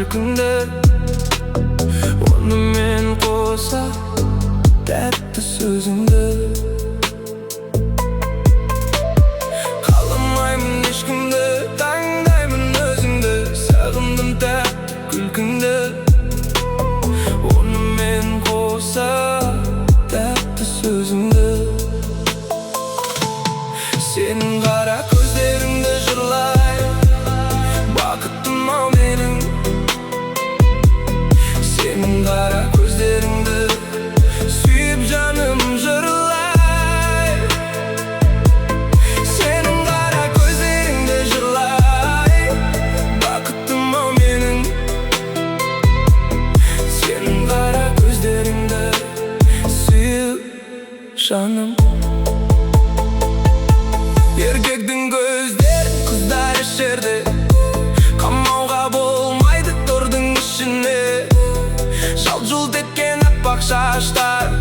күлкіңді, онымен қоса тәтті сөзіңді. Қаламаймын ешкімді, таңдаймын өзіңді, сағындым тәтті күлкіңді, онымен қоса тәтті сөзіңді. Сенің қара көздеріңді жырлай, бақыттым ау менің. Сенің қара көздеріңді сүйіп жаным жырлай. Сенің қара көздеріңді жырлай, бақыттым ау менің. Сенің қара көздеріңді сүйіп жаным. Еркектің көздерін қыздар ішерді, қамауға болмайды тордың ішіне. Жалт-жұлт еткен аппақ шаштар,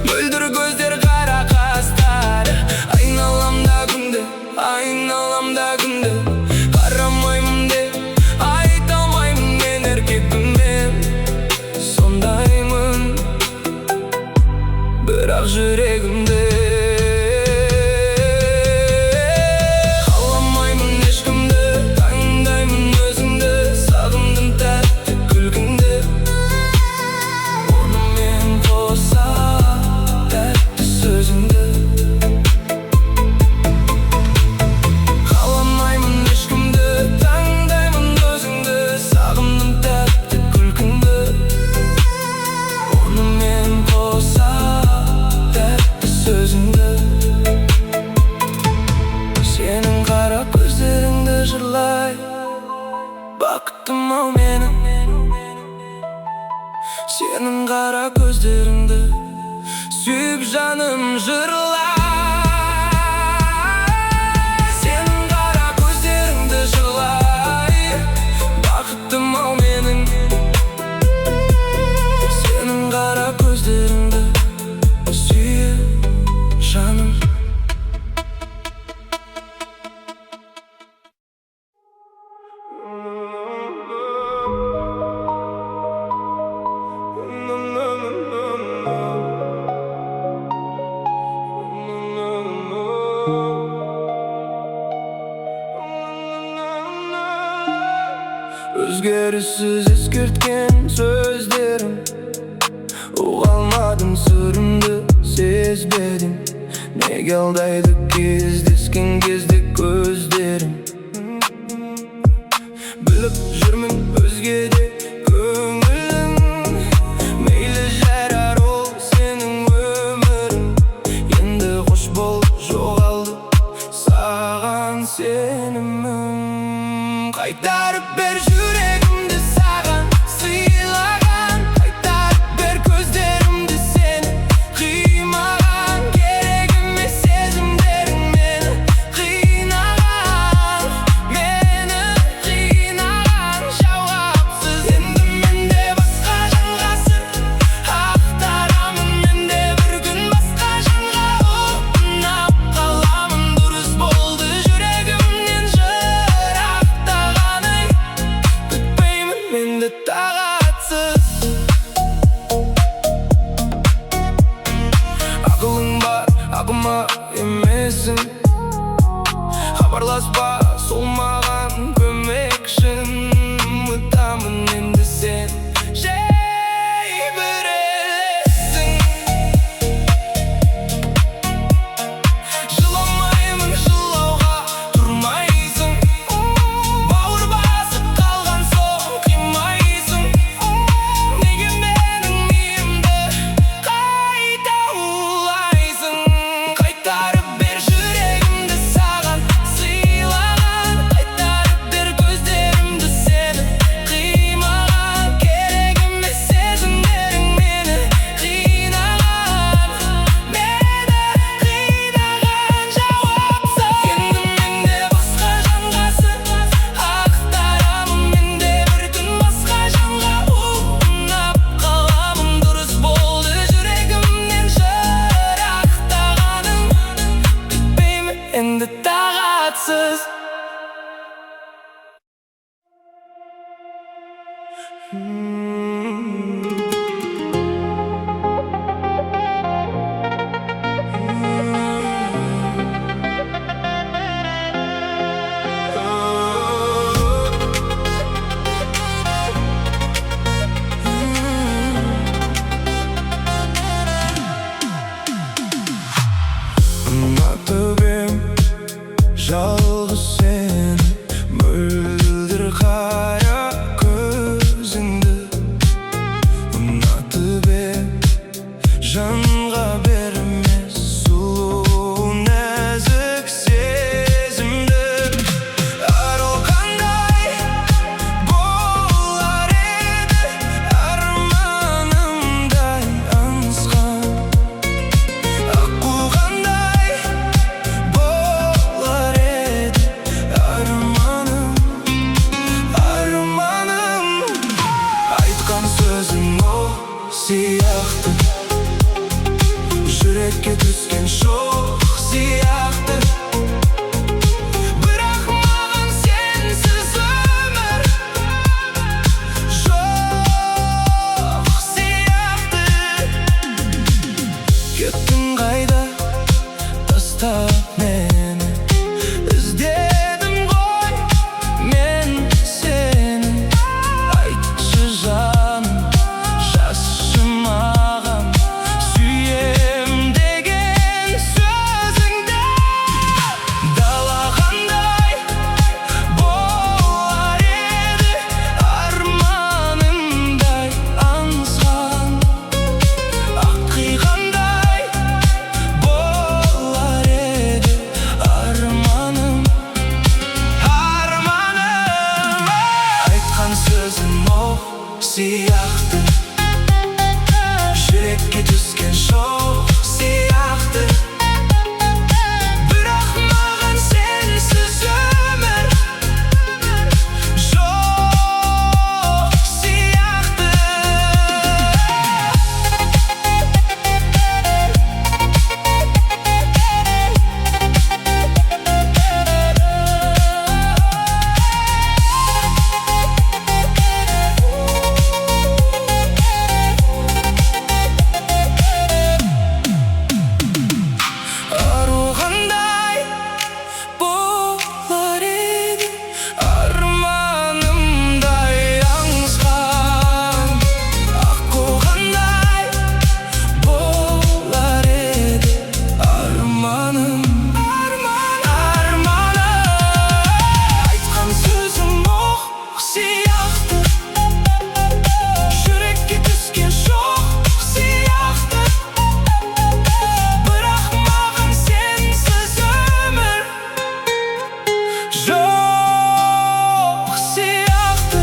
мөлдір көздер қара қастар. Айналамда күнде, айналамда күнде, қарамаймын деп айта алмаймын мен еркекпін мен. Сондаймын, бірақ жүрегімде бақыттым ау менің. Сенің қара көздеріңді сүйіп жаным жырлай. Сенің қара көздеріңді жырлай, бақыттым ау менің. Сенің қара көздеріңді сүйіп жаным. Өзгеріссіз ескерткен сөздерім, ұға алмадым сырымды сезбедім. Неге алдайды кездескен кезде көздерім? Біліп жүрмін өзгеде көңілің, мейлі жарар ол сенің өмірің. Енді қош бол, жоғалды саған сенімім. Қайтарып бер жүрегімді саған сыйлаған, қайтарып бер көздерімді сені қимаған. Керек емес сезімдерің мені қинаған, мені қинаған. Жауапсыз енді менде басқа жанға сыр ақтарамын. Менде бір күн басқа жанға ұнап қаламын. Дұрыс болды жүрегімнен жырақтағаның, күтпеймін менде тағатсыз. Ақылың бар, ақыма емесің, хабарласпа сол маған көмекшің. Ұмытамын енді сен жай бір елессің. Жыламаймын, жылауға тұрмайсың, бауыр басып қалған соң қимайсың. Жалғыз сен мөлдір қара көзіңді ұнатып ем жанға бермес сұлу нәзік сезімді ару қандай болар еді арманымдай аңсаған аққу қандай болар еді арманым айтқан сөзің ол сияқты жүрекке түскен шоқ сияқты бірақ маған сенсіз өмір жоқ сияқты кеттің қайда тастап мені іздедім ғой мен сені айтшы жаным жазшы маған сүйем деген сөзіңді дала қандай болар еді арманымдай аңсаған аққи қандай болар еді арманым айтқан сөзің ол сияқты жүрекке түскен шоқ сияқты бірақ маған сенсіз өмір жоқ сияқты ару қандай болар еді арманымдай аңсаған аққу қандай болар еді арманым айтқан сөзің оқ сияқты жүрекке түскен шоқ сияқты бірақ маған сенсіз өмір жоқ сияқты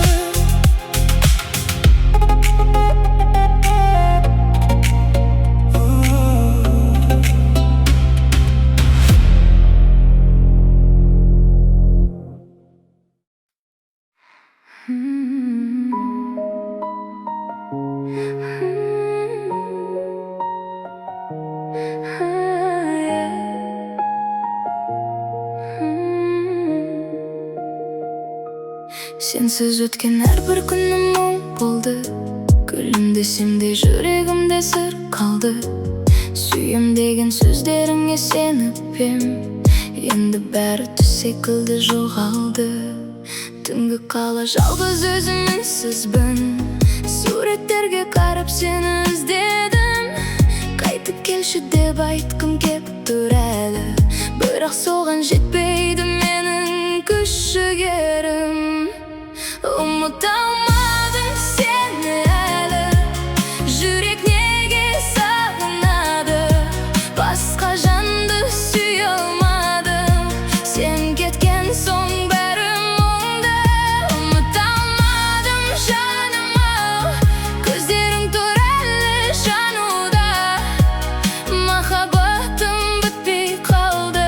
Сенсіз өткен әрбір күнім мұң болды күлімдесем де жүрегімде сыр қалды сүйем деген сөздеріңе сеніп ем енді бәрі түс секілді жоғалды түнгі қала жалғыз өзім үнсізбін суреттерге қарап сені іздедім қайтып келші деп айтқым кеп тұр әлі бірақ соған жетпейді менің күш-жігерім ұмыта алмадым сені әлі жүрек неге сағынады басқа жанды сүйе алмадым сен кеткен соң бәрі мұңды ұмыта алмадым жаным-ау көздерің тұр әлі жануда махаббатым бітпей қалды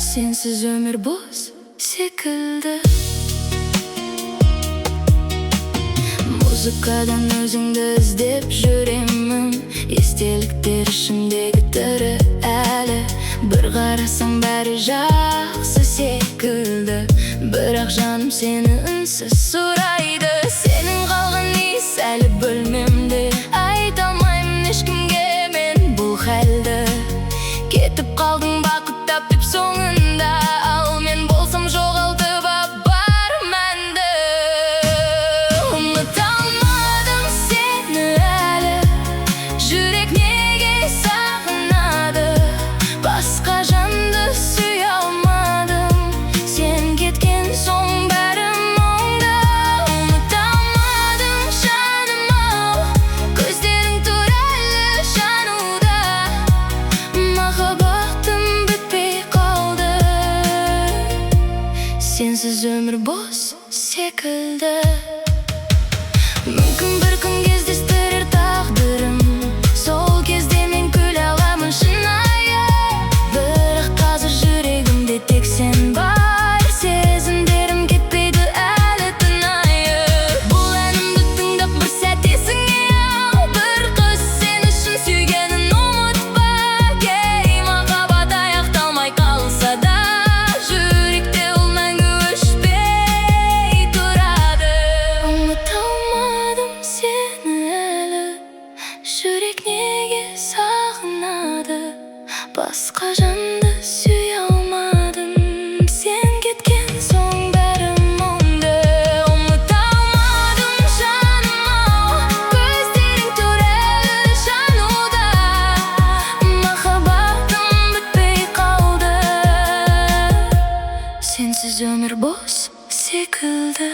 сенсіз өмір бос секілді музыкадан өзіңді іздеп жүремін естеліктер ішімдегі тірі әлі бір қарасаң бәрі жақсы секілді бірақ жаным сені үнсіз сұрайды секілді. Мүмкін бір күн кездестірер тағдырым, сол кезде мен күле аламын шынайы. Бірақ қазір жүрегімде тек сен бар, сезімдерім кетпейді әлі тыңайып. Бұл әнімді тыңдап бір сәт есіңе ал, бір қыз сен үшін сүйгенін ұмытпа. Кей махаббат аяқталмай қалса да, жүректе ол мәңгі өшпей тұрады. Ұмыта алмадым сені әлі, жүрек неге сағынады? Басқа жанды сүйе алмадым, сен кеткен соң бәрі мұңды. Ұмыта алмадым жаным-ау, көздерің туралы жануда. Махаббатым бітпей қалды, сенсіз өмір бос секілді.